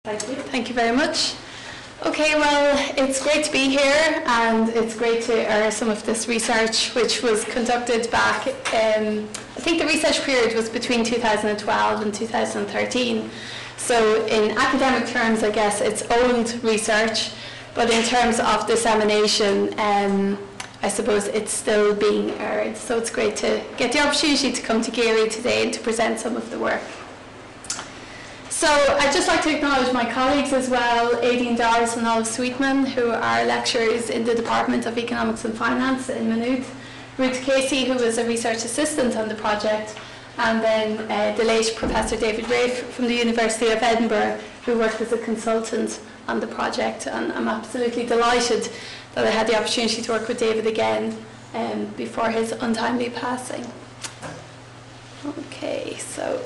Thank you. Thank you very much. Okay, well, it's great to be here, and it's great to air some of this research, which was conducted back, I think the research period was between 2012 and 2013. So in academic terms, I guess it's old research, but in terms of dissemination, I suppose it's still being aired. So it's great to get the opportunity to come to Geary today and to present some of the work. So I'd just like to acknowledge my colleagues as well, Aidan Doris and Olive Sweetman, who are lecturers in the Department of Economics and Finance in Maynooth, Ruth Casey, who was a research assistant on the project, and then the late Professor David Rafe from the University of Edinburgh, who worked as a consultant on the project. And I'm absolutely delighted that I had the opportunity to work with David again before his untimely passing. Okay, so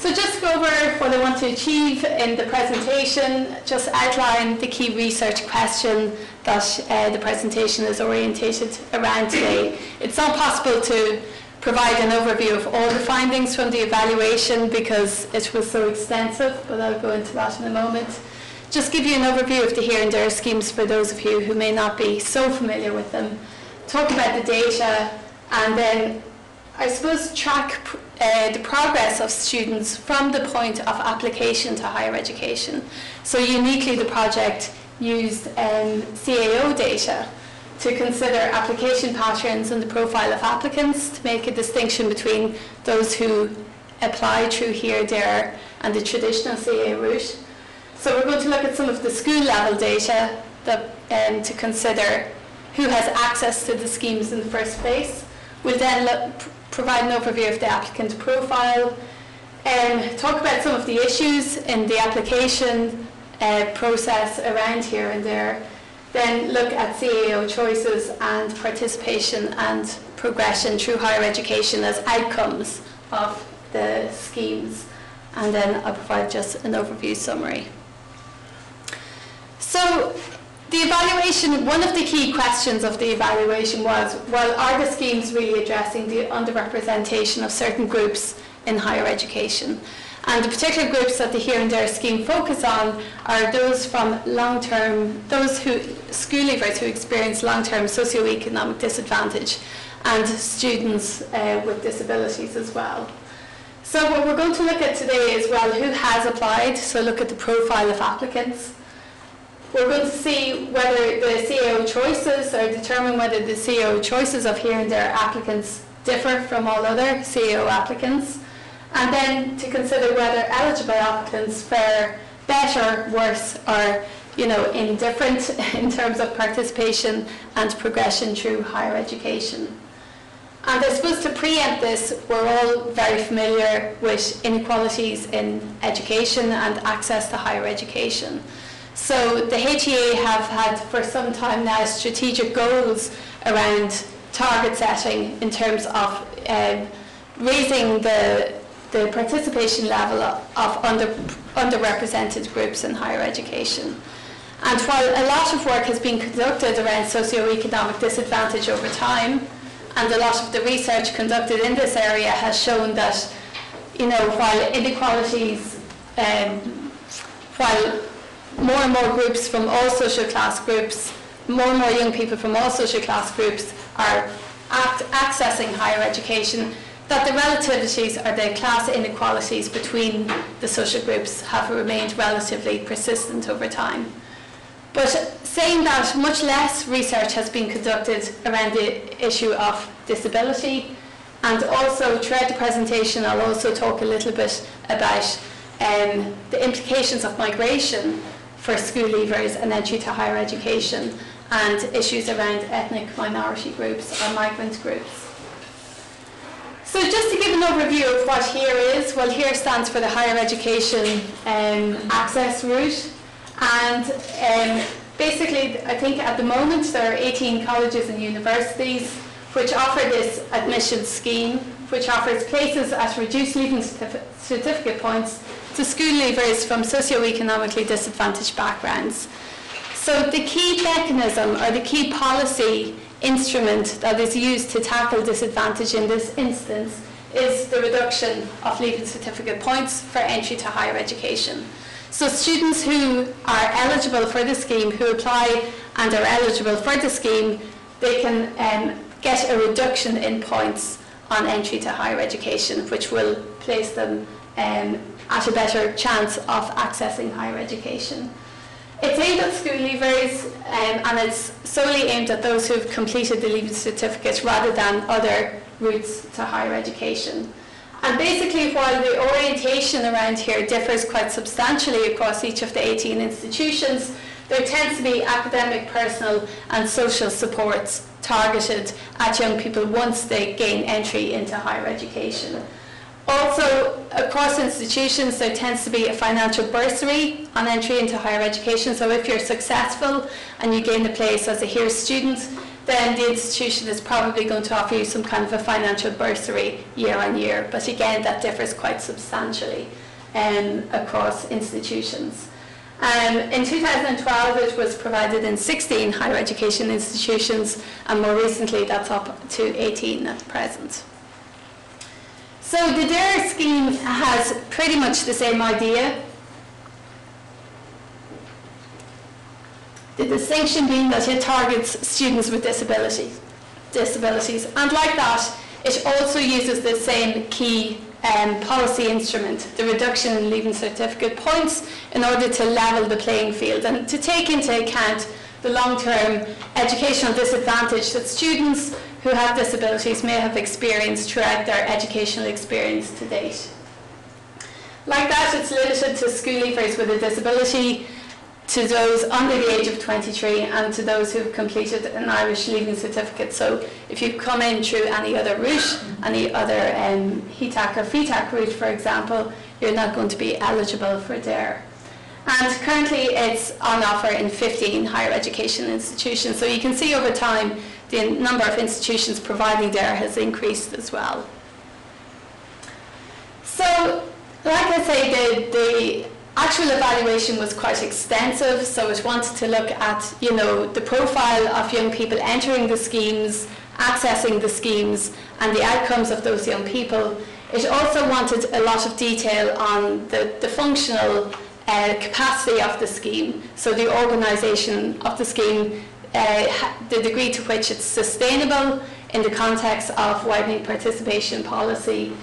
just to go over what I want to achieve in the presentation, just outline the key research question that the presentation is orientated around today. It's not possible to provide an overview of all the findings from the evaluation because it was so extensive, but I'll go into that in a moment. Just give you an overview of the here and there schemes for those of you who may not be so familiar with them. Talk about the data, and then I suppose track the progress of students from the point of application to higher education. So uniquely the project used CAO data to consider application patterns and the profile of applicants to make a distinction between those who apply through here, there, and the traditional CAO route. So we're going to look at some of the school level data that, to consider who has access to the schemes in the first place. We'll then provide an overview of the applicant profile, and talk about some of the issues in the application process around here and there, then look at CAO choices and participation and progression through higher education as outcomes of the schemes, and then I'll provide just an overview summary. So the evaluation, one of the key questions of the evaluation was, well, are the schemes really addressing the underrepresentation of certain groups in higher education? And the particular groups that the Here and There scheme focus on are those from school leavers who experience long-term socioeconomic disadvantage, and students with disabilities as well. So what we're going to look at today is, well, who has applied, so look at the profile of applicants. We're going to see whether the CAO choices, or determine whether the CAO choices of Here and There applicants differ from all other CAO applicants, and then to consider whether eligible applicants fare better, worse, or indifferent in terms of participation and progression through higher education. And I suppose to preempt this, we're all very familiar with inequalities in education and access to higher education. So the HEA have had for some time now strategic goals around target setting in terms of raising the participation level of underrepresented groups in higher education. And while a lot of work has been conducted around socioeconomic disadvantage over time, and a lot of the research conducted in this area has shown that, while inequalities, while more and more groups from all social class groups, more and more young people from all social class groups are accessing higher education, that the relativities or the class inequalities between the social groups have remained relatively persistent over time. But saying that, much less research has been conducted around the issue of disability, and also throughout the presentation I'll also talk a little bit about the implications of migration for school leavers and entry to higher education, and issues around ethnic minority groups or migrant groups. So just to give an overview of what HERE is, well, HERE stands for the Higher Education Access Route, and basically I think at the moment there are 18 colleges and universities which offer this admission scheme, which offers places at reduced leaving certificate points to school leavers from socioeconomically disadvantaged backgrounds. So the key mechanism or the key policy instrument that is used to tackle disadvantage in this instance is the reduction of Leaving Certificate points for entry to higher education. So students who are eligible for the scheme, who apply and are eligible for the scheme, they can get a reduction in points on entry to higher education, which will place them at a better chance of accessing higher education. It's aimed at school leavers and it's solely aimed at those who have completed the Leaving Certificate rather than other routes to higher education. And basically, while the orientation around here differs quite substantially across each of the 18 institutions, there tends to be academic, personal and social supports targeted at young people once they gain entry into higher education. Also, across institutions, there tends to be a financial bursary on entry into higher education. So if you're successful and you gain a place as a HERE student, then the institution is probably going to offer you some kind of a financial bursary year on year. But again, that differs quite substantially across institutions. In 2012, it was provided in 16 higher education institutions, and more recently, that's up to 18 at the present. So the DARE scheme has pretty much the same idea. The distinction being that it targets students with disabilities. And like that, it also uses the same key policy instrument, the reduction in Leaving Certificate points, in order to level the playing field and to take into account the long-term educational disadvantage that students who have disabilities may have experienced throughout their educational experience to date. Like that, it's limited to school leavers with a disability, to those under the age of 23 and to those who have completed an Irish Leaving Certificate. So if you come in through any other route, any other HETAC or FETAC route, for example, you're not going to be eligible for DARE. And currently it's on offer in 15 higher education institutions. So you can see over time the number of institutions providing DARE has increased as well. So, like I say, the actual evaluation was quite extensive, so it wanted to look at, you know, the profile of young people entering the schemes, accessing the schemes, and the outcomes of those young people. It also wanted a lot of detail on the functional capacity of the scheme, so the organisation of the scheme, the degree to which it's sustainable in the context of widening participation policy.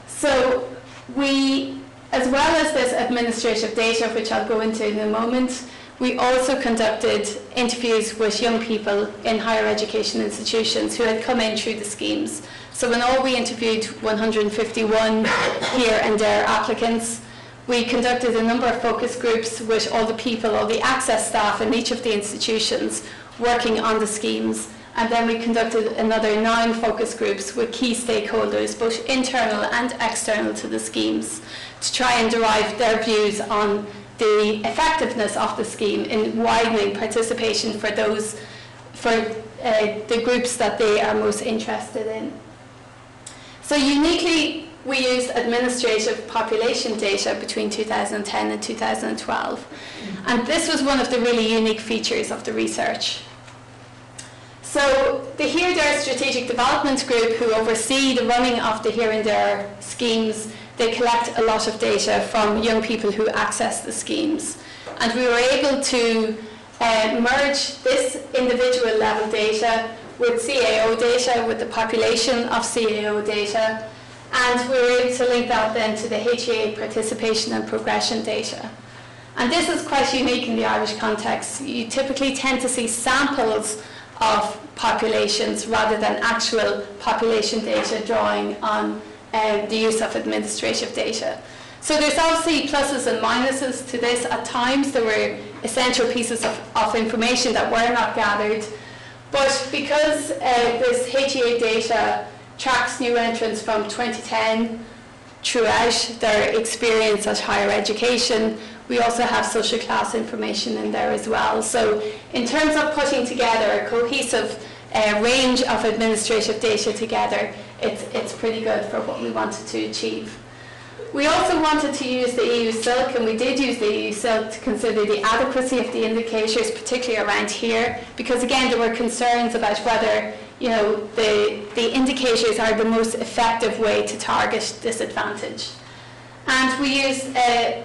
So we, as well as this administrative data, which I'll go into in a moment, we also conducted interviews with young people in higher education institutions who had come in through the schemes. So in all, we interviewed 151 HERE and DARE applicants. We conducted a number of focus groups with all the people, all the access staff in each of the institutions working on the schemes. And then we conducted another 9 focus groups with key stakeholders, both internal and external to the schemes, to try and derive their views on the effectiveness of the scheme in widening participation for those, the groups that they are most interested in. So uniquely, we used administrative population data between 2010 and 2012. And this was one of the really unique features of the research. So the HERE DARE Strategic Development Group, who oversee the running of the HERE and DARE schemes, they collect a lot of data from young people who access the schemes. And we were able to merge this individual level data with CAO data, with the population of CAO data, and we were able to link that then to the HEA participation and progression data. And this is quite unique in the Irish context. You typically tend to see samples of populations rather than actual population data drawing on the use of administrative data. So there's obviously pluses and minuses to this. At times there were essential pieces of information that were not gathered, but because this HEA data tracks new entrants from 2010 throughout their experience at higher education, we also have social class information in there as well. So in terms of putting together a cohesive range of administrative data together, it's pretty good for what we wanted to achieve. We also wanted to use the EU Silk, and we did use the EU Silk to consider the adequacy of the indicators, particularly around HERE, because again there were concerns about whether you know, the indicators are the most effective way to target disadvantage. And we use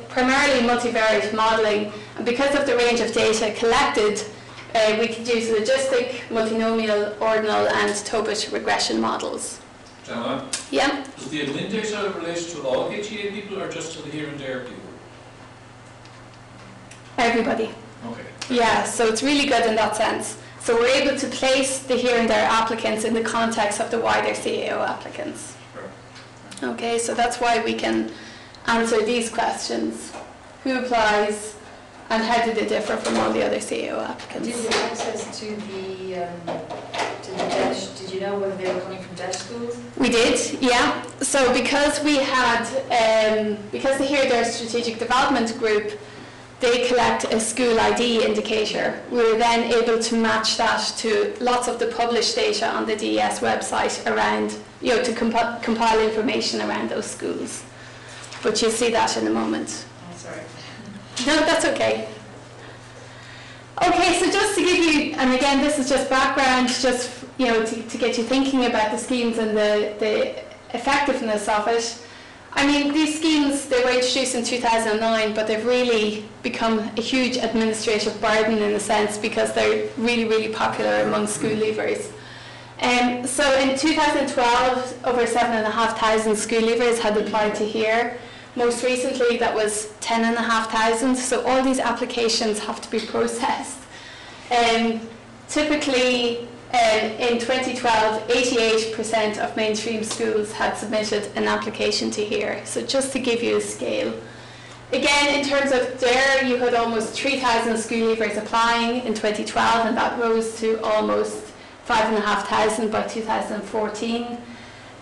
primarily multivariate modelling, and because of the range of data collected, we could use logistic, multinomial, ordinal and Tobit regression models. Delma? Yeah? Does the admin data relate to all HEA people or just to the here and there people? Everybody. Okay. Yeah, so it's really good in that sense. So we're able to place the here and there applicants in the context of the wider CAO applicants. Sure. Okay, so that's why we can answer these questions. Who applies and how do they differ from all the other CAO applicants? Did you have access to the DESH? Did you know whether they were coming from DESH schools? We did, yeah. So because we had, because the Here There Strategic Development Group, they collect a school ID indicator. We were then able to match that to lots of the published data on the DES website around, you know, to compile information around those schools. But you'll see that in a moment. Oh, sorry. No, that's okay. Okay, so just to give you, and again, this is just background, just, you know, to get you thinking about the schemes and the effectiveness of it. I mean, these schemes, they were introduced in 2009, but they've really become a huge administrative burden in a sense because they're really, really popular among school leavers. So in 2012, over 7,500 school leavers had applied to HERE. Most recently, that was 10,500. So all these applications have to be processed. Typically, in 2012, 88% of mainstream schools had submitted an application to HERE. So just to give you a scale. Again, in terms of there, you had almost 3,000 school leavers applying in 2012, and that rose to almost 5,500 by 2014.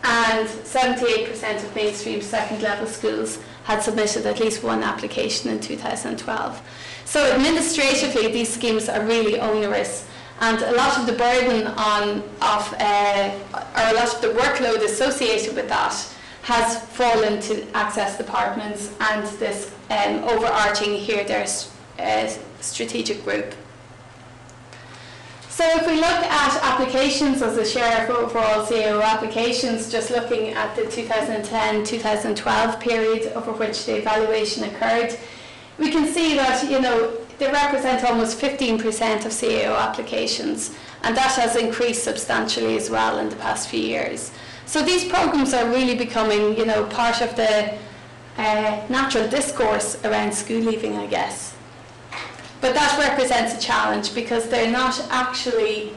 And 78% of mainstream second level schools had submitted at least one application in 2012. So administratively, these schemes are really onerous. And a lot of the burden or a lot of the workload associated with that has fallen to access departments and this overarching Here There strategic group. So if we look at applications as a share of overall CAO applications, just looking at the 2010-2012 period over which the evaluation occurred, we can see that, you know, they represent almost 15% of CAO applications, and that has increased substantially as well in the past few years. So these programs are really becoming, you know, part of the natural discourse around school leaving, I guess. But that represents a challenge because they're not actually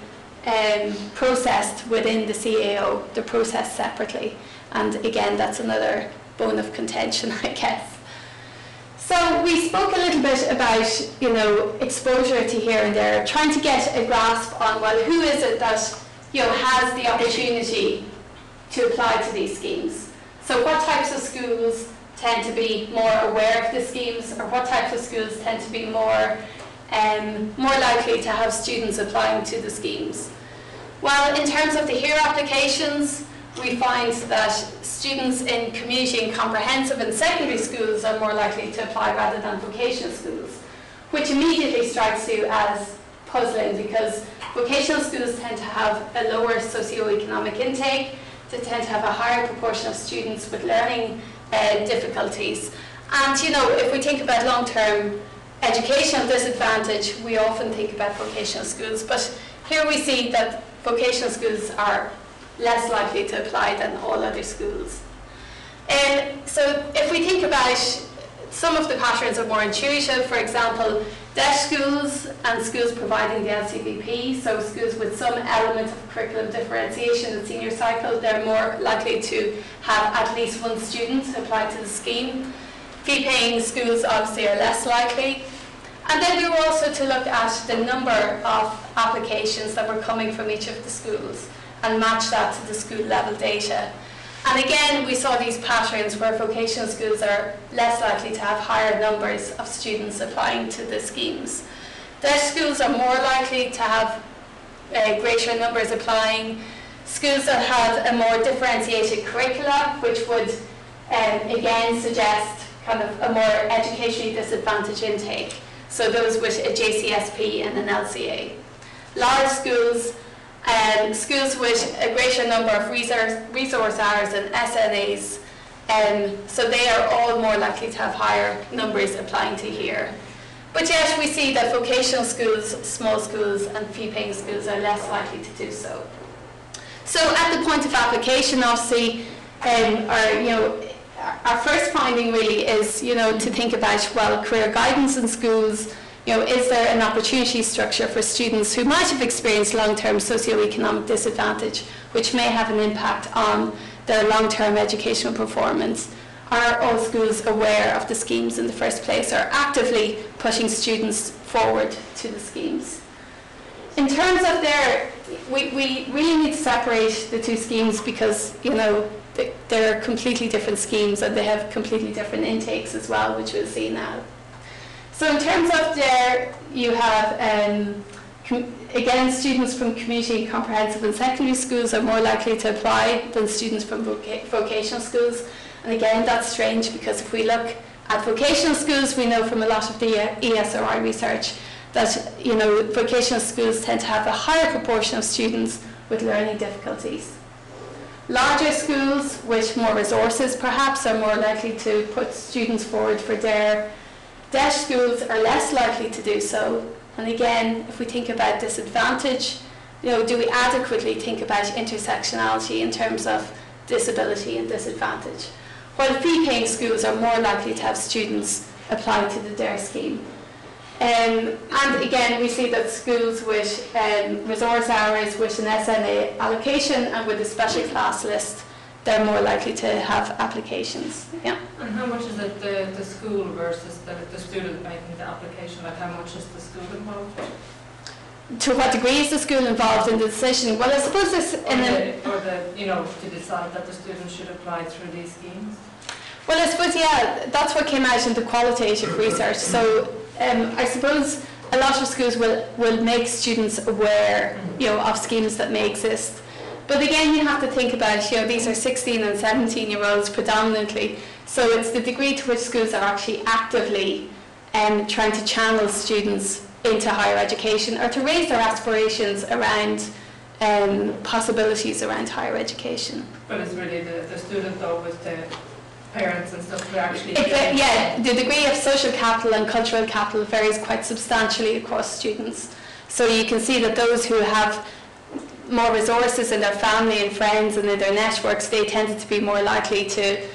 processed within the CAO, they're processed separately. And again, that's another bone of contention, I guess. So we spoke a little bit about, you know, exposure to here and there, trying to get a grasp on, well, who is it that, you know, has the opportunity to apply to these schemes? So what types of schools tend to be more aware of the schemes, or what types of schools tend to be more likely to have students applying to the schemes? Well, in terms of the HERE applications, we find that students in community and comprehensive and secondary schools are more likely to apply rather than vocational schools, which immediately strikes you as puzzling because vocational schools tend to have a lower socioeconomic intake, they tend to have a higher proportion of students with learning difficulties. And, you know, if we think about long-term educational disadvantage, we often think about vocational schools, but here we see that vocational schools are less likely to apply than all other schools. So if we think about some of the patterns are more intuitive, for example, DESH schools and schools providing the LCVP, so schools with some element of curriculum differentiation in senior cycle, they're more likely to have at least one student apply to the scheme. Fee-paying schools obviously are less likely. And then we were also to look at the number of applications that were coming from each of the schools and match that to the school level data. And again, we saw these patterns where vocational schools are less likely to have higher numbers of students applying to the schemes. DESH schools are more likely to have greater numbers applying. Schools that have a more differentiated curricula, which would again suggest kind of a more educationally disadvantaged intake. So those with a JCSP and an LCA. Large schools Schools with a greater number of resource hours and SNAs, so they are all more likely to have higher numbers applying to here. But yet we see that vocational schools, small schools and fee-paying schools are less likely to do so. So at the point of application, obviously, our first finding really is, to think about, well, career guidance in schools. Is there an opportunity structure for students who might have experienced long-term socioeconomic disadvantage, which may have an impact on their long-term educational performance? Are all schools aware of the schemes in the first place, or actively pushing students forward to the schemes? In terms of we really need to separate the two schemes because, they're completely different schemes and they have completely different intakes as well, which we'll see now. So in terms of you have, again, students from community, comprehensive and secondary schools are more likely to apply than students from vocational schools. And again, that's strange because if we look at vocational schools, we know from a lot of the ESRI research that vocational schools tend to have a higher proportion of students with learning difficulties. Larger schools with more resources perhaps are more likely to put students forward for DARE. DESH schools are less likely to do so. And again, if we think about disadvantage, do we adequately think about intersectionality in terms of disability and disadvantage? While fee-paying schools are more likely to have students apply to the DARE scheme. And again, we see that schools with resource hours, with an SNA allocation and with a special class list, they're more likely to have applications. Yeah. And how much is it the school versus the student making the application? Like how much is the school involved? To what degree is the school involved in the decision? Well, I suppose this to decide that the student should apply through these schemes. Well, I suppose that's what came out in the qualitative research. So I suppose a lot of schools will make students aware, of schemes that may exist. But again, you have to think about, these are 16 and 17-year-olds predominantly. So it's the degree to which schools are actually actively trying to channel students into higher education or to raise their aspirations around possibilities around higher education. But it's really the student though with the parents and stuff who actually... The degree of social capital and cultural capital varies quite substantially across students. So you can see that those who have more resources in their family and friends and in their networks, they tended to be more likely to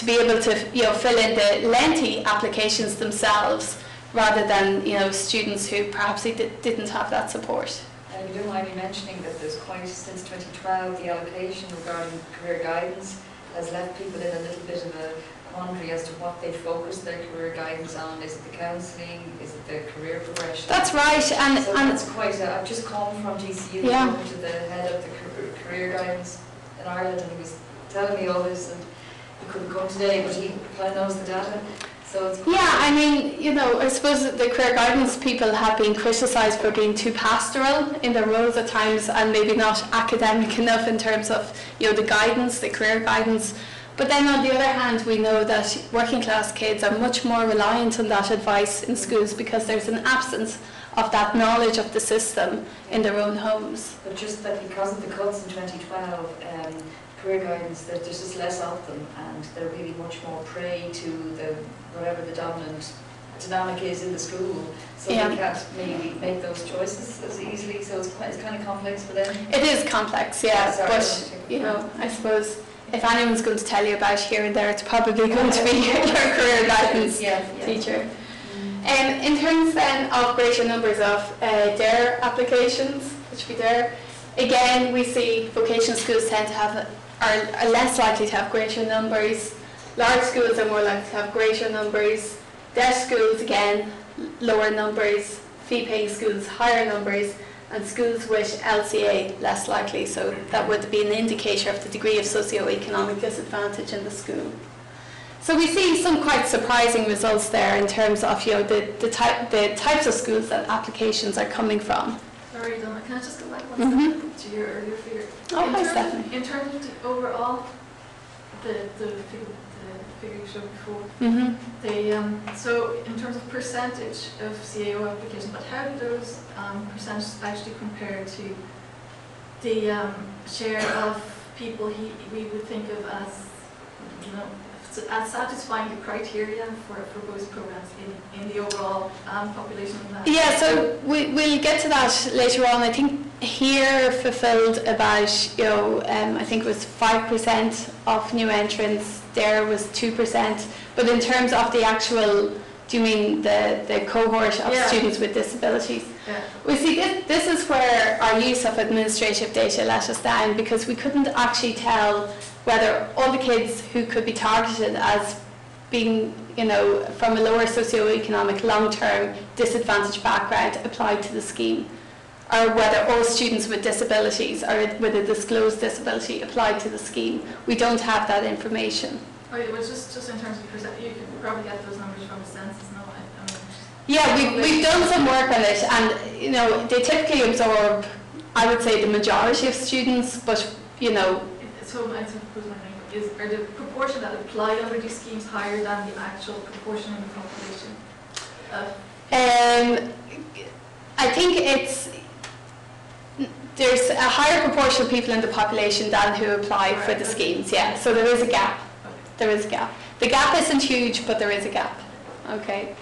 be able to fill in the lengthy applications themselves rather than students who perhaps didn't have that support. And you don't mind me mentioning that there's since 2012 the allocation regarding career guidance has left people in a little bit of a quandary as to what they focus their career guidance on. Is it the counselling? Is it the career progression? That's right. So that's quite I've just come from GCU talking to the head of the career guidance in Ireland, and he was telling me all this, and he couldn't come today, but he kind of knows the data. So it's I suppose the career guidance people have been criticised for being too pastoral in their roles at times and maybe not academic enough in terms of the guidance, the career guidance. But then on the other hand, we know that working class kids are much more reliant on that advice in schools because there's an absence of that knowledge of the system in their own homes. But just that because of the cuts in 2012, career guidance, that there's just less of them, and they're really much more prey to whatever the dominant dynamic is in the school. So they can't maybe make those choices as easily. So it's kind of complex for them. It is complex, but I suppose if anyone's going to tell you about here and there, it's probably going to be your career guidance teacher. In terms then of greater numbers of DARE applications, which we DARE, again we see vocational schools tend to are less likely to have greater numbers. Large schools are more likely to have greater numbers. DESH schools, again, lower numbers. Fee-paying schools, higher numbers. And schools with LCA, less likely. So that would be an indicator of the degree of socio-economic disadvantage in the school. So we see some quite surprising results there in terms of the types of schools that applications are coming from. Sorry, Delma, can I just go back one second to your earlier figure? In terms of the overall, the figure you showed before, so in terms of percentage of CAO applications, but how do those percentages actually compare to the share of people we would think of as, as satisfying the criteria for both programs in the overall population of that? Yeah, so we'll get to that later on. I think here fulfilled about, I think it was 5% of new entrants, there was 2%, but in terms of the actual, do you mean the cohort of students with disabilities? Yeah. We see this is where our use of administrative data let us down, because we couldn't actually tell whether all the kids who could be targeted as being, from a lower socioeconomic long-term disadvantaged background applied to the scheme, or whether all students with disabilities or with a disclosed disability applied to the scheme. We don't have that information. Oh, it was just in terms of percent, you can probably get those numbers from the census, no? Yeah, we've done some work on it, and they typically absorb, I would say, the majority of students, but So I suppose my name are the proportion that apply under these schemes higher than the actual proportion in the population? I think there's a higher proportion of people in the population than who apply for the schemes, yeah. So there is a gap. There is a gap. The gap isn't huge, but there is a gap. Okay.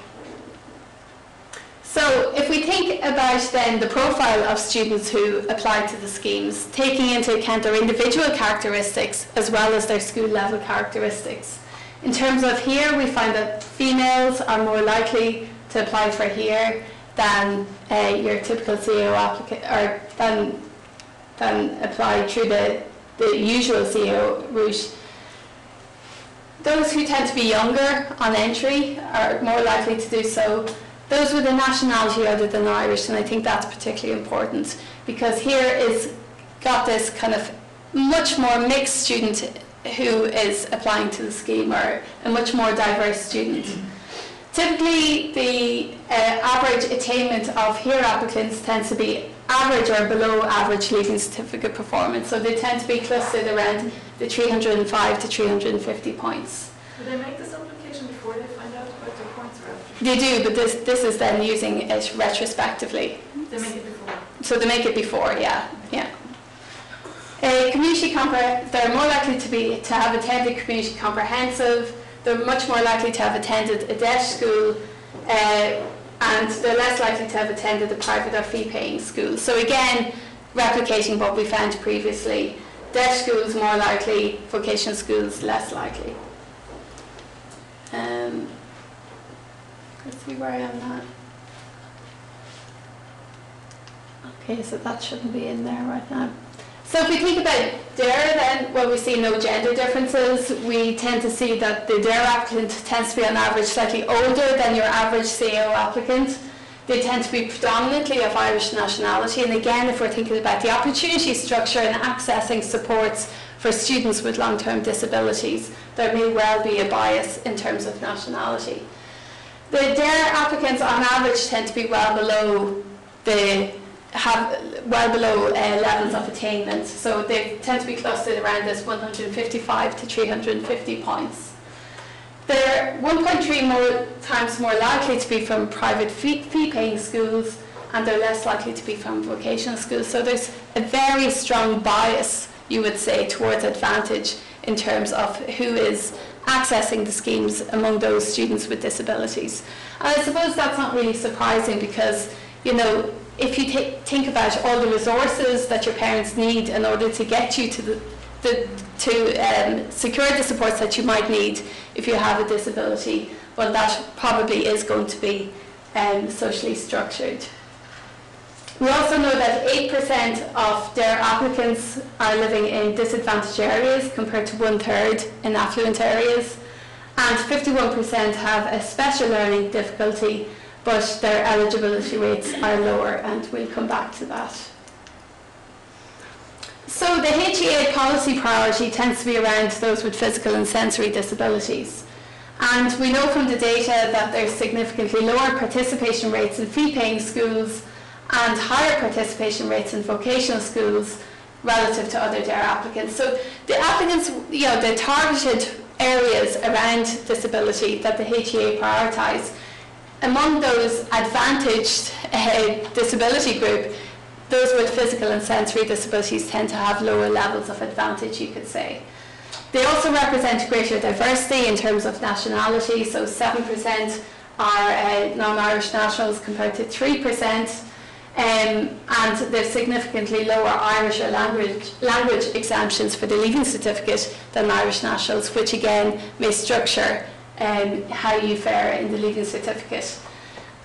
So if we think about then the profile of students who apply to the schemes, taking into account their individual characteristics as well as their school level characteristics. In terms of here, we find that females are more likely to apply for here than your typical CEO applicant, or than apply through the usual CEO route. Those who tend to be younger on entry are more likely to do so. Those with a nationality other than Irish, and I think that's particularly important, because here is got this kind of much more mixed student who is applying to the scheme, or a much more diverse student. Typically, the average attainment of here applicants tends to be average or below average leaving certificate performance, so they tend to be clustered around the 305 to 350 points. Do they make this application before they find out about their points, or after? They do, but this is then using it retrospectively. They make it before? So they make it before, yeah. They're more likely to have attended community comprehensive. They're much more likely to have attended a DESH school, and they're less likely to have attended a private or fee-paying school. So again, replicating what we found previously. DESH schools more likely, vocational schools less likely. Let's see where I am now. Okay, so that shouldn't be in there right now. So if we think about DARE then, well, we see no gender differences. We tend to see that the DARE applicant tends to be on average slightly older than your average CEO applicant. They tend to be predominantly of Irish nationality, and again, if we're thinking about the opportunity structure and accessing supports for students with long-term disabilities, there may well be a bias in terms of nationality. The DARE applicants on average tend to be well below levels of attainment, so they tend to be clustered around this 155 to 350 points. They're 1.3 times more likely to be from private fee-paying schools, and they're less likely to be from vocational schools. So there's a very strong bias, you would say, towards advantage in terms of who is accessing the schemes among those students with disabilities. And I suppose that's not really surprising, because, if you think about all the resources that your parents need in order to get you to secure the supports that you might need if you have a disability, well, that probably is going to be socially structured. We also know that 8% of their applicants are living in disadvantaged areas compared to 1/3 in affluent areas, and 51% have a special learning difficulty, but their eligibility rates are lower, and we'll come back to that. So the HEA policy priority tends to be around those with physical and sensory disabilities. And we know from the data that there's significantly lower participation rates in fee-paying schools and higher participation rates in vocational schools relative to other DARE applicants. So the applicants, the targeted areas around disability that the HEA prioritise, among those advantaged disability group, those with physical and sensory disabilities tend to have lower levels of advantage, you could say. They also represent greater diversity in terms of nationality, so 7% are non-Irish nationals compared to 3%, and there's significantly lower Irish or language exemptions for the Leaving Certificate than Irish nationals, which again may structure how you fare in the Leaving Certificate.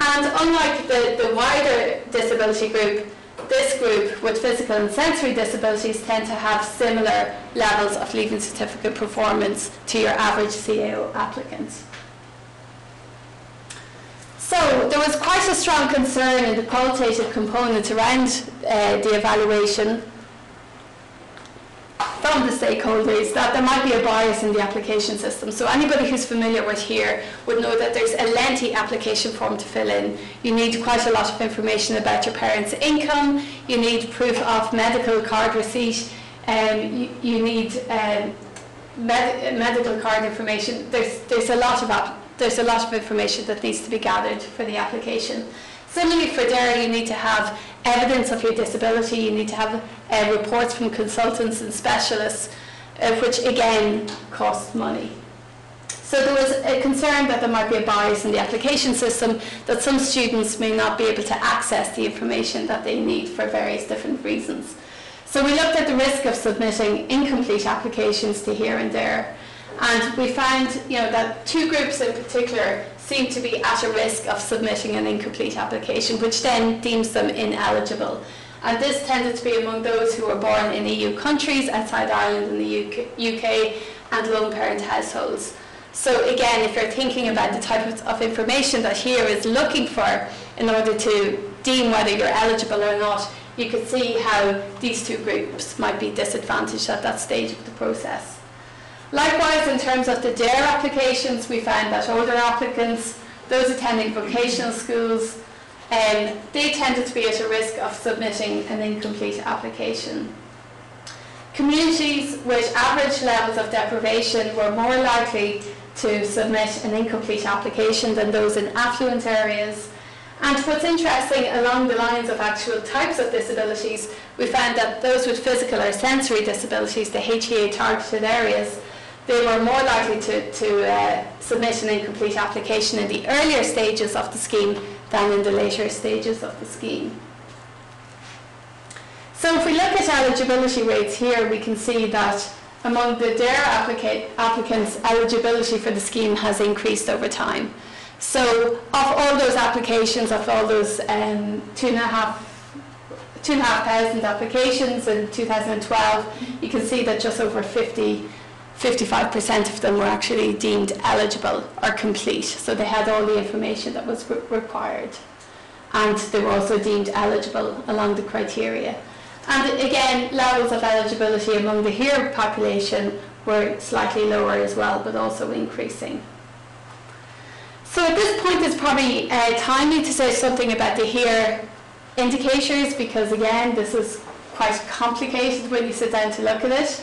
And unlike the wider disability group, this group with physical and sensory disabilities tend to have similar levels of Leaving Certificate performance to your average CAO applicant. So there was quite a strong concern in the qualitative component around the evaluation from the stakeholders that there might be a bias in the application system. So anybody who's familiar with here would know that there's a lengthy application form to fill in. You need quite a lot of information about your parents' income, you need proof of medical card receipt, you need medical card information. There's a lot of information that needs to be gathered for the application. Similarly for DARE, you need to have evidence of your disability, you need to have reports from consultants and specialists, which again costs money. So there was a concern that there might be a bias in the application system, that some students may not be able to access the information that they need for various different reasons. So we looked at the risk of submitting incomplete applications to here and there. And we found that two groups in particular seem to be at a risk of submitting an incomplete application, which then deems them ineligible. And this tended to be among those who were born in EU countries, outside Ireland and the UK, and lone parent households. So again, if you're thinking about the type of information that here is looking for in order to deem whether you're eligible or not, you could see how these two groups might be disadvantaged at that stage of the process. Likewise, in terms of the DARE applications, we found that older applicants, those attending vocational schools, they tended to be at a risk of submitting an incomplete application. Communities with average levels of deprivation were more likely to submit an incomplete application than those in affluent areas. And what's interesting, along the lines of actual types of disabilities, we found that those with physical or sensory disabilities, the HEA targeted areas, they were more likely to submit an incomplete application in the earlier stages of the scheme than in the later stages of the scheme. So if we look at eligibility rates here, we can see that among the DARE applicants, eligibility for the scheme has increased over time. So of all those applications, of all those 2,500 applications in 2012, you can see that just over 55% of them were actually deemed eligible or complete. So they had all the information that was required. And they were also deemed eligible along the criteria. And again, levels of eligibility among the HERE population were slightly lower as well, but also increasing. So at this point, it's probably timely to say something about the HERE indicators, because again, this is quite complicated when you sit down to look at it.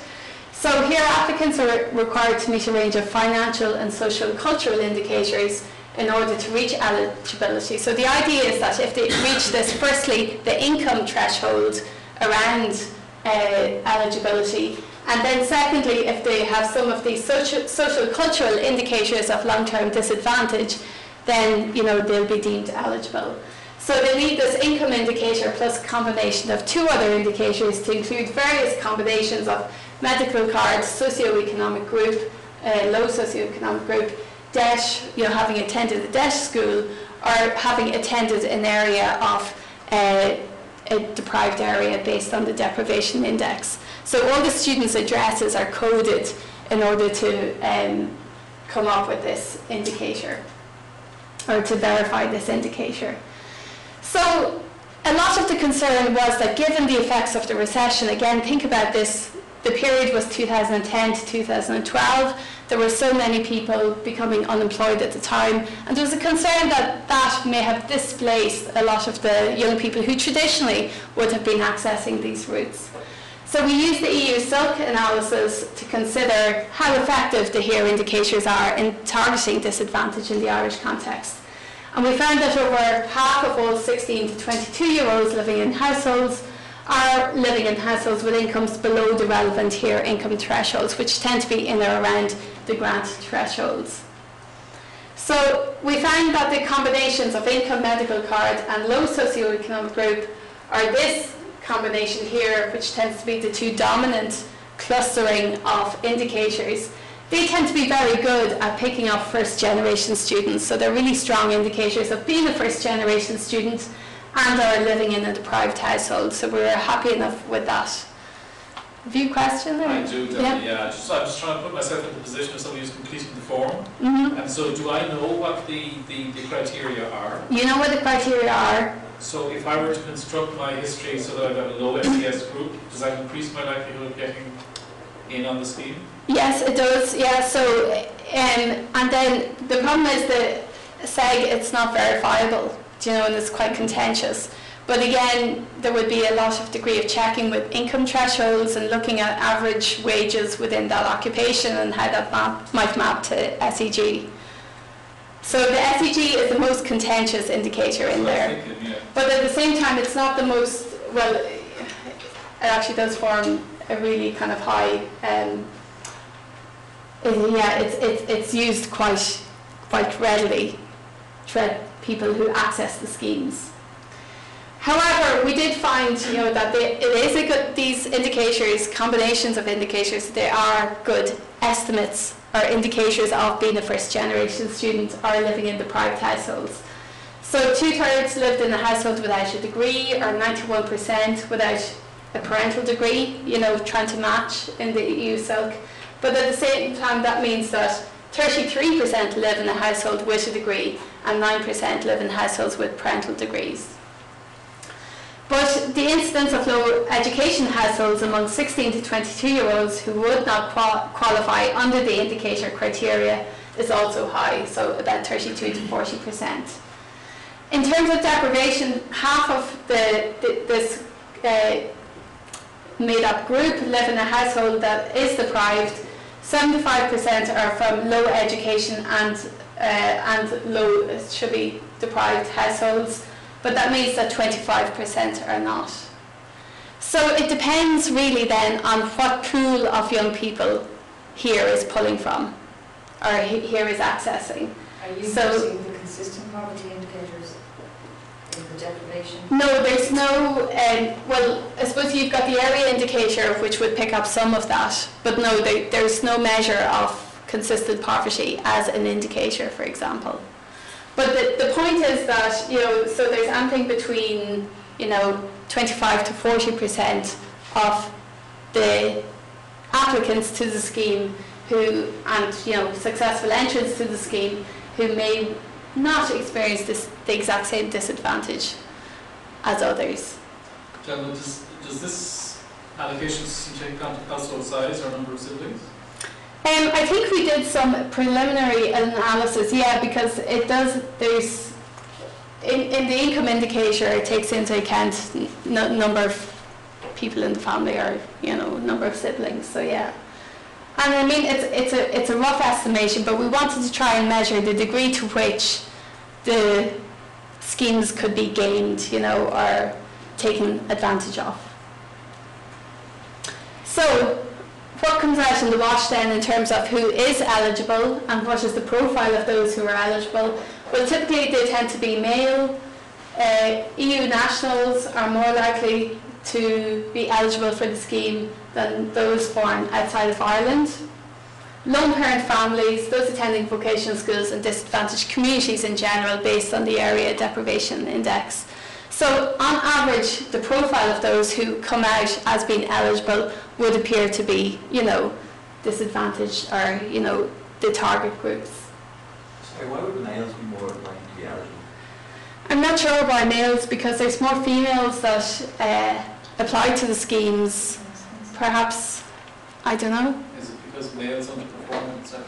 So here applicants are required to meet a range of financial and social cultural indicators in order to reach eligibility. So the idea is that if they reach this, firstly, the income threshold around eligibility, and then secondly, if they have some of these social cultural indicators of long-term disadvantage, then they'll be deemed eligible. So they need this income indicator plus a combination of two other indicators to include various combinations of medical cards, socioeconomic group, low socioeconomic group, debt, having attended a debt school, or having attended an area of a deprived area based on the deprivation index. So all the students' addresses are coded in order to come up with this indicator, or to verify this indicator. So a lot of the concern was that given the effects of the recession, again, think about this, the period was 2010 to 2012, there were so many people becoming unemployed at the time, and there was a concern that that may have displaced a lot of the young people who traditionally would have been accessing these routes. So we used the EU SILC analysis to consider how effective the HERE indicators are in targeting disadvantage in the Irish context. And we found that over half of all 16 to 22-year-olds living in households are living in households with incomes below the relevant here income thresholds, which tend to be in or around the grant thresholds. So we found that the combinations of income medical card and low socioeconomic group are this combination here, which tends to be the two dominant clustering of indicators. They tend to be very good at picking up first generation students, so they're really strong indicators of being a first generation student and are living in a deprived household, so we're happy enough with that. Have you a question there? I do, definitely, yeah. I'm just trying to put myself in the position of somebody who's completing the form. And so do I know what the criteria are? You know what the criteria are. So if I were to construct my history so that I have a low SES group, does that increase my likelihood of getting in on the scheme? Yes, it does, yeah. So, and then the problem is that SEG, it's not verifiable, you know, and it's quite contentious. But again, there would be a lot of degree of checking with income thresholds and looking at average wages within that occupation and how that might map to SEG. So the SEG is the most contentious indicator in there. Thinking, yeah. But at the same time, it's not the most, well, it actually does form a really kind of high, it's used quite readily for people who access the schemes. However, we did find, you know, that it is a good, these indicators, combinations of indicators, they are good estimates or indicators of being a first generation student or living in deprived households. So 2/3 lived in a household without a degree, or 91% without a parental degree, you know, trying to match in the EU Silk. But at the same time, that means that 33% live in a household with a degree and 9% live in households with parental degrees. But the incidence of low education households among 16 to 22-year-olds who would not qualify under the indicator criteria is also high, so about 32 to 40%. In terms of deprivation, half of this made-up group live in a household that is deprived. 75% are from low education and low, it should be deprived households. But that means that 25% are not. So it depends really then on what pool of young people here is pulling from, or here is accessing. Are you using the consistent poverty indicators in the deprivation? No, there's no, well, I suppose you've got the area indicator which would pick up some of that, but no, there's no measure of consistent poverty as an indicator, for example. But the point is that, you know, so there's anything between, you know, 25 to 40% of the applicants to the scheme who, and, you know, successful entrants to the scheme who may not experience the exact same disadvantage as others. Delma, does this allocation take account of household size or number of siblings? I think we did some preliminary analysis, yeah, because it does, there's, in the income indicator, it takes into account number of people in the family or, you know, number of siblings, so yeah. And I mean, it's a rough estimation, but we wanted to try and measure the degree to which the schemes could be gained, you know, or taken advantage of. So, what comes out in the wash then in terms of who is eligible and what is the profile of those who are eligible? Well, typically they tend to be male. EU nationals are more likely to be eligible for the scheme than those born outside of Ireland. Lone parent families, those attending vocational schools and disadvantaged communities in general based on the Area Deprivation Index. So on average, the profile of those who come out as being eligible would appear to be, you know, disadvantaged or, you know, the target groups. Sorry, why would males be more likely to be eligible? I'm not sure about males because there's more females that apply to the schemes. Perhaps, I don't know. Is it because males underperform, etc.?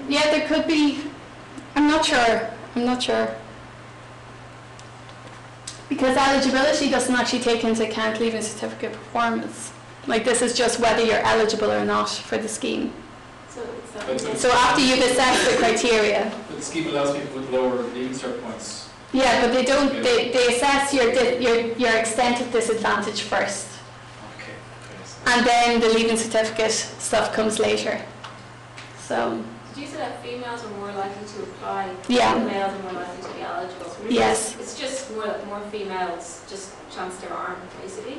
Yeah, there could be. I'm not sure. Because eligibility doesn't actually take into account leaving certificate performance. Like, this is just whether you're eligible or not for the scheme. So after you've assessed the criteria. But the scheme allows people with lower leaving cert points Yeah, but they don't. They assess your extent of disadvantage first, Okay. and then the leaving certificate stuff comes later. So. Did you say that females are more likely to apply? Yeah. And males are more likely to be eligible. So really Yes. It's just more females just chance their arm, basically.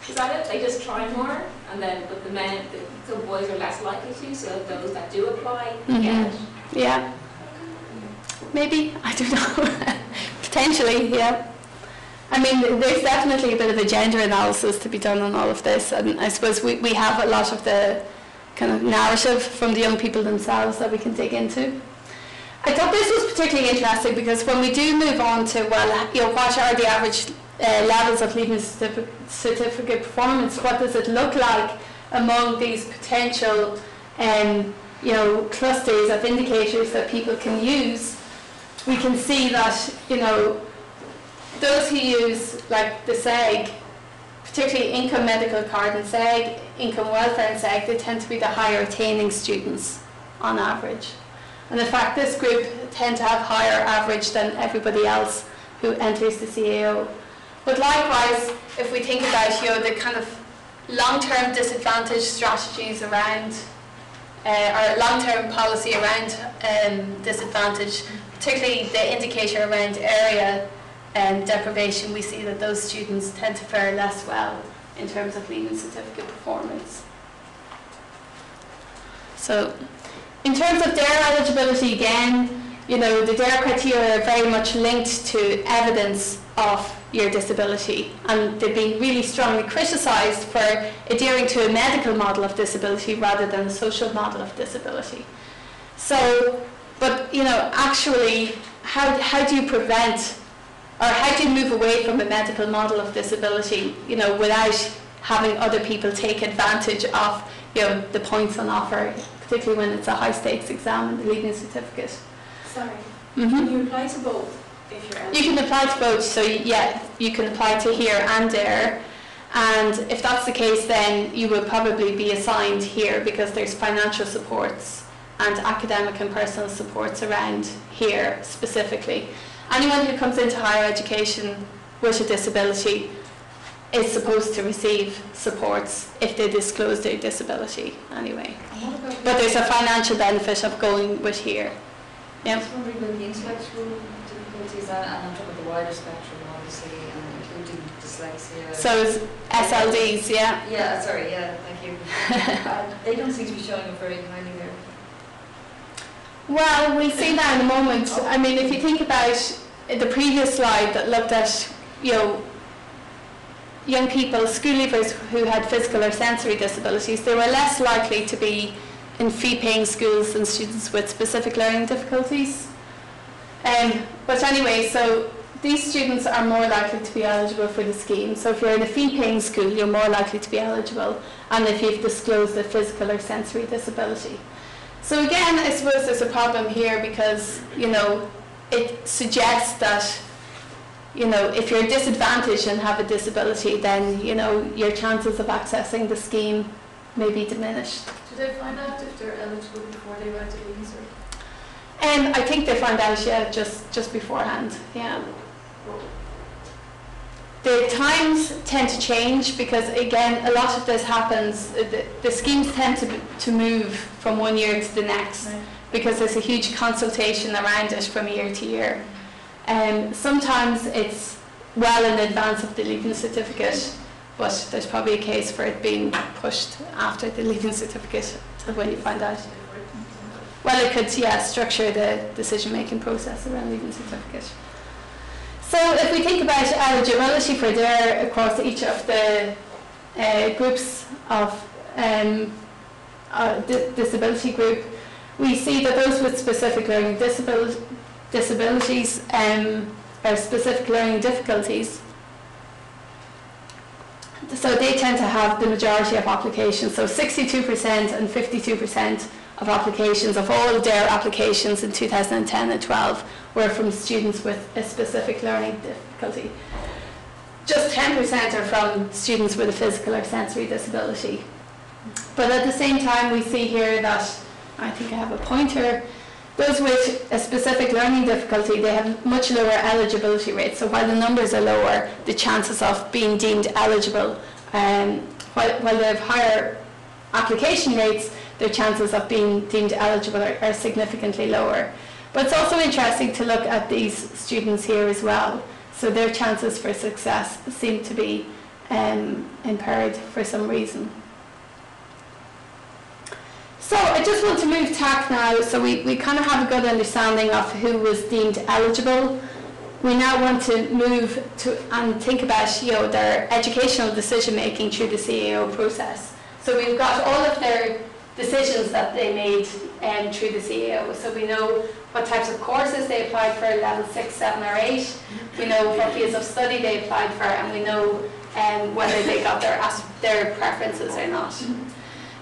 Is that it? They just try more, and then but the boys are less likely to. So those that do apply get it. Yeah. Maybe, I don't know. Potentially, yeah. I mean, there's definitely a bit of a gender analysis to be done on all of this, and I suppose we have a lot of the kind of narrative from the young people themselves that we can dig into. I thought this was particularly interesting because when we do move on to, well, you know, what are the average levels of leaving certificate performance, what does it look like among these potential you know, clusters of indicators that people can use, we can see that, you know, those who use like the SEG, particularly income medical card and SEG, income welfare and SEG, they tend to be the higher attaining students on average. And in fact, this group tend to have higher average than everybody else who enters the CAO. But likewise, if we think about, you know, the kind of long-term disadvantage strategies around or long-term policy around disadvantage, particularly the indicator around area deprivation, we see that those students tend to fare less well in terms of leaving certificate performance. So, in terms of DARE eligibility, again, you know, the DARE criteria are very much linked to evidence of your disability, and they've been really strongly criticised for adhering to a medical model of disability rather than a social model of disability. So, but you know, actually, how do you prevent, or how do you move away from a medical model of disability, you know, without having other people take advantage of, you know, the points on offer, particularly when it's a high stakes exam and the leaving certificate? Sorry. Mm-hmm. Can you apply to both? You can apply to both, so yeah, you can apply to here and there, and if that's the case, then you will probably be assigned here because there's financial supports and academic and personal supports around here specifically. Anyone who comes into higher education with a disability is supposed to receive supports if they disclose their disability anyway. But there's a financial benefit of going with here. I was wondering about the intellectual difficulties, and on top of the wider spectrum, obviously, including dyslexia. So it's SLDs, yeah? Yeah, sorry, yeah, thank you. They don't seem to be showing up very highly there. Well, we'll see that in a moment. I mean, if you think about the previous slide that looked at, you know, young people, school leavers who had physical or sensory disabilities, they were less likely to be in fee-paying schools than students with specific learning difficulties. But anyway, so these students are more likely to be eligible for the scheme. So if you're in a fee-paying school, you're more likely to be eligible, and if you've disclosed a physical or sensory disability. So again, I suppose there's a problem here because, you know, it suggests that, you know, if you're disadvantaged and have a disability, then, you know, your chances of accessing the scheme may be diminished. Do they find out if they're eligible before they write the leaving cert? I think they find out, yeah, just beforehand, yeah. The times tend to change because, again, a lot of this happens, the schemes tend to move from one year to the next, right, because there's a huge consultation around it from year to year. Sometimes it's well in advance of the leaving certificate, but there's probably a case for it being pushed after the leaving certificate when you find out. Well, it could, yeah, structure the decision-making process around leaving certificate. So if we think about eligibility for DARE across each of the groups of disability group, we see that those with specific learning disabilities or specific learning difficulties, so they tend to have the majority of applications. So 62% and 52% of applications, of all DARE applications in 2010 and 12, were from students with a specific learning difficulty. Just 10% are from students with a physical or sensory disability. But at the same time, we see here that, I think I have a pointer, Those with a specific learning difficulty, they have much lower eligibility rates. So while the numbers are lower, the chances of being deemed eligible, while they have higher application rates, their chances of being deemed eligible are significantly lower. But it's also interesting to look at these students here as well. So their chances for success seem to be impaired for some reason. So I just want to move tack now, so we kind of have a good understanding of who was deemed eligible. We now want to move to and think about their educational decision making through the CAO process. So we've got all of their decisions that they made through the CAO. So we know what types of courses they applied for, level 6, 7 or 8. We know what fields of study they applied for, and we know whether they got their preferences or not.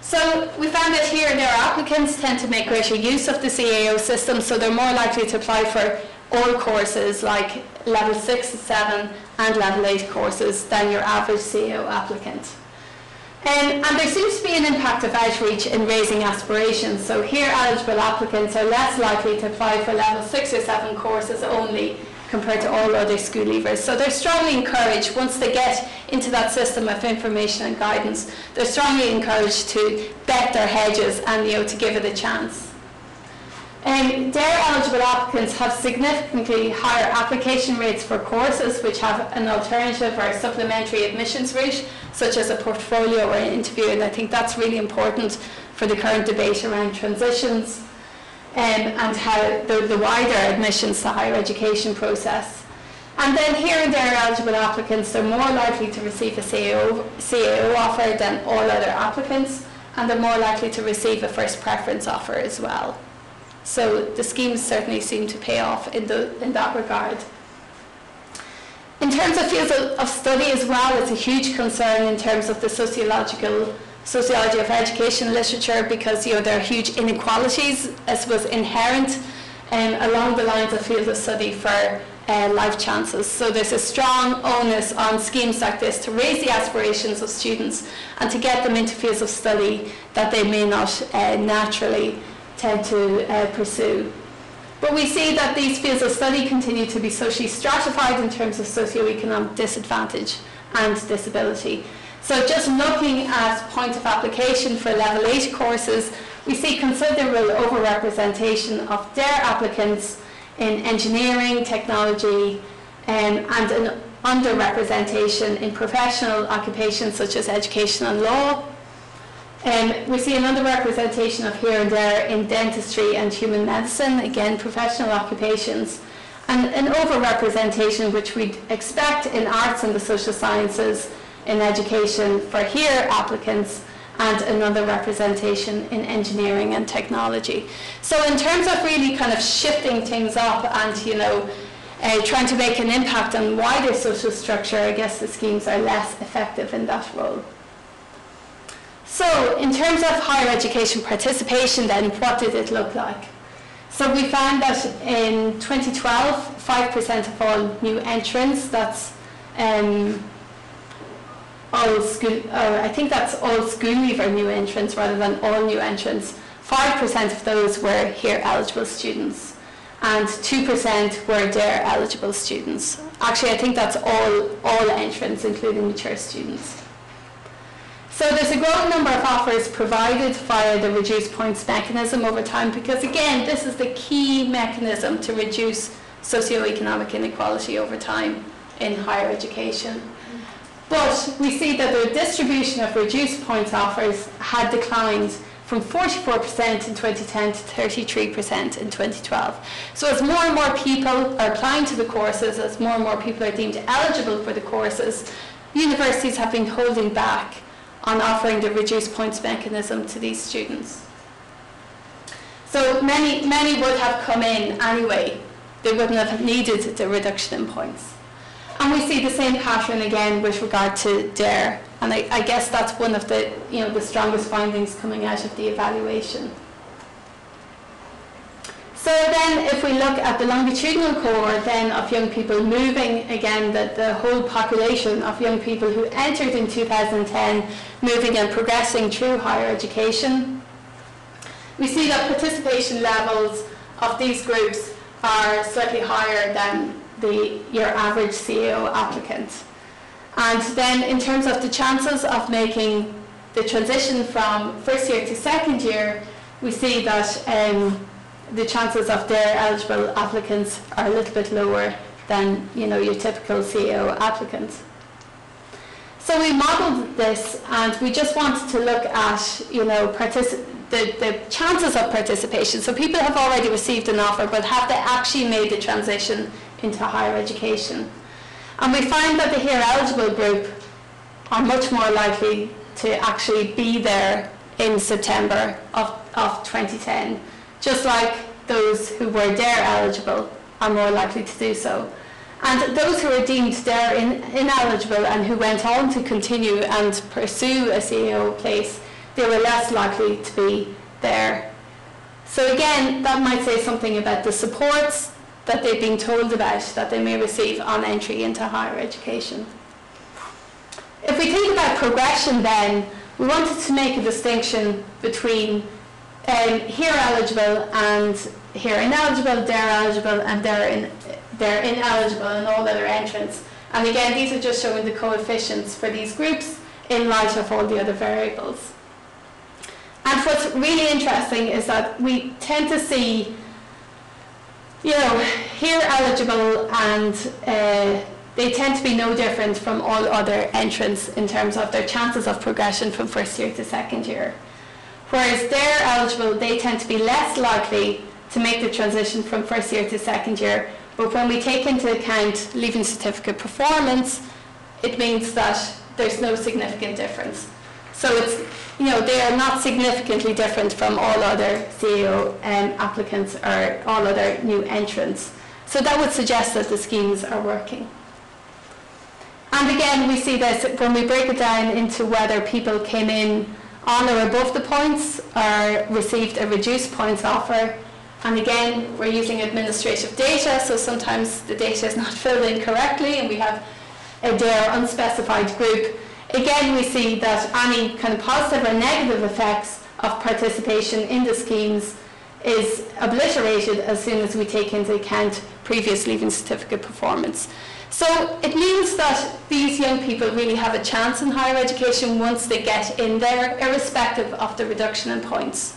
So we found that here their applicants tend to make greater use of the CAO system, so they're more likely to apply for all courses like level 6, 7 and level 8 courses than your average CAO applicant. And there seems to be an impact of outreach in raising aspirations. So here eligible applicants are less likely to apply for level 6 or 7 courses only compared to all other school leavers. So they're strongly encouraged, once they get into that system of information and guidance, they're strongly encouraged to bet their hedges and to give it a chance. DARE eligible applicants have significantly higher application rates for courses which have an alternative or supplementary admissions route, such as a portfolio or an interview, and I think that's really important for the current debate around transitions and how the wider admissions to higher education process. And then here and there eligible applicants are more likely to receive a CAO offer than all other applicants, and they're more likely to receive a first preference offer as well. So the schemes certainly seem to pay off in that regard. In terms of fields of study as well, it's a huge concern in terms of the sociology of education literature, because there are huge inequalities, as was inherent along the lines of fields of study for life chances. So there's a strong onus on schemes like this to raise the aspirations of students and to get them into fields of study that they may not naturally tend to pursue. But we see that these fields of study continue to be socially stratified in terms of socioeconomic disadvantage and disability. So just looking at point of application for level 8 courses, we see considerable overrepresentation of DARE applicants in engineering, technology, and an underrepresentation in professional occupations such as education and law. We see an underrepresentation of here and there in dentistry and human medicine, again professional occupations, and an overrepresentation which we'd expect in arts and the social sciences in education for here applicants, and another representation in engineering and technology. So in terms of really kind of shifting things up and trying to make an impact on wider social structure, I guess the schemes are less effective in that role. So in terms of higher education participation then, what did it look like? So we found that in 2012, 5% of all new entrants, that's all school, I think that's all school leaver new entrants rather than all new entrants, 5% of those were here eligible students and 2% were DARE eligible students. Actually, I think that's all entrants, including mature students. So there's a growing number of offers provided via the reduced points mechanism over time, because again, this is the key mechanism to reduce socioeconomic inequality over time in higher education. But we see that the distribution of reduced points offers had declined from 44% in 2010 to 33% in 2012. So as more and more people are applying to the courses, as more and more people are deemed eligible for the courses, universities have been holding back on offering the reduced points mechanism to these students. So many would have come in anyway. They wouldn't have needed the reduction in points. And we see the same pattern again with regard to DARE. And I guess that's one of the, the strongest findings coming out of the evaluation. So then if we look at the longitudinal cohort then of young people moving, again, the whole population of young people who entered in 2010, moving and progressing through higher education, we see that participation levels of these groups are slightly higher than your average CEO applicant. And then in terms of the chances of making the transition from first year to second year, we see that the chances of their eligible applicants are a little bit lower than your typical CEO applicant. So we modelled this, and we just wanted to look at the chances of participation. So people have already received an offer, but have they actually made the transition into higher education? And we find that the here eligible group are much more likely to actually be there in September of 2010, just like those who were there eligible are more likely to do so. And those who are deemed there ineligible and who went on to continue and pursue a CEO place, they were less likely to be there. So again, that might say something about the supports that they've been told about that they may receive on entry into higher education. If we think about progression then, we wanted to make a distinction between here eligible and here ineligible, there eligible and they're ineligible and all other entrants. And again, these are just showing the coefficients for these groups in light of all the other variables. And what's really interesting is that we tend to see, here eligible and they tend to be no different from all other entrants in terms of their chances of progression from first year to second year. Whereas they're eligible, they tend to be less likely to make the transition from first year to second year. But when we take into account Leaving Certificate performance, it means that there's no significant difference. So it's, they are not significantly different from all other CEO applicants or all other new entrants. So that would suggest that the schemes are working. And again, we see this when we break it down into whether people came in on or above the points or received a reduced points offer. And again, we're using administrative data, so sometimes the data is not filled in correctly and we have a dare unspecified group. Again, we see that any kind of positive or negative effects of participation in the schemes is obliterated as soon as we take into account previous Leaving Certificate performance. So it means that these young people really have a chance in higher education once they get in there, irrespective of the reduction in points.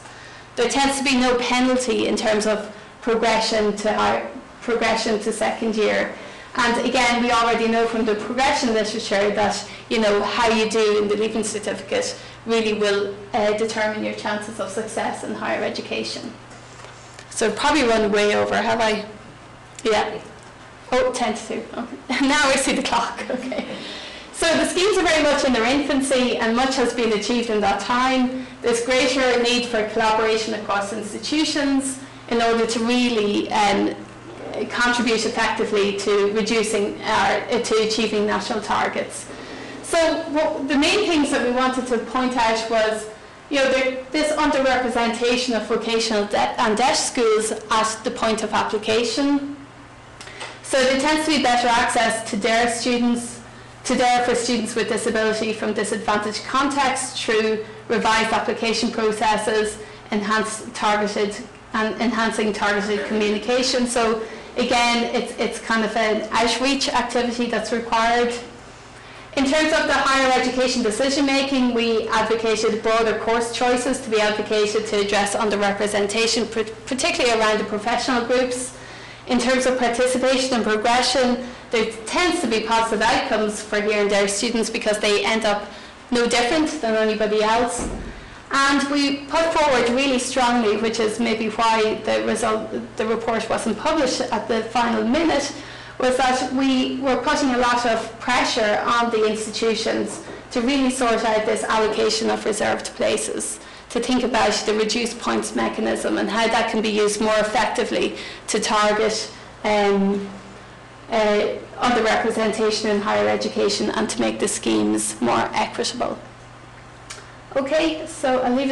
There tends to be no penalty in terms of progression to second year. And again, we already know from the progression literature that how you do in the Leaving Certificate really will determine your chances of success in higher education. So probably run way over, have I? Yeah. Oh, 10 to 2. Okay. Now I see the clock. Okay. So the schemes are very much in their infancy and much has been achieved in that time. There's greater need for collaboration across institutions in order to really contribute effectively to reducing to achieving national targets. So the main things that we wanted to point out was this underrepresentation of vocational and DESH schools at the point of application. So there tends to be better access to DARE for students with disability from disadvantaged contexts through revised application processes, enhancing targeted communication. So again, it's kind of an outreach activity that's required. In terms of the higher education decision making, we advocated broader course choices to be advocated to address underrepresentation, particularly around the professional groups. In terms of participation and progression, there tends to be positive outcomes for here and there students because they end up no different than anybody else. And we put forward really strongly, which is maybe why the report wasn't published at the final minute, was that we were putting a lot of pressure on the institutions to really sort out this allocation of reserved places, to think about the reduced points mechanism and how that can be used more effectively to target underrepresentation in higher education and to make the schemes more equitable. Okay, so I'll leave it there.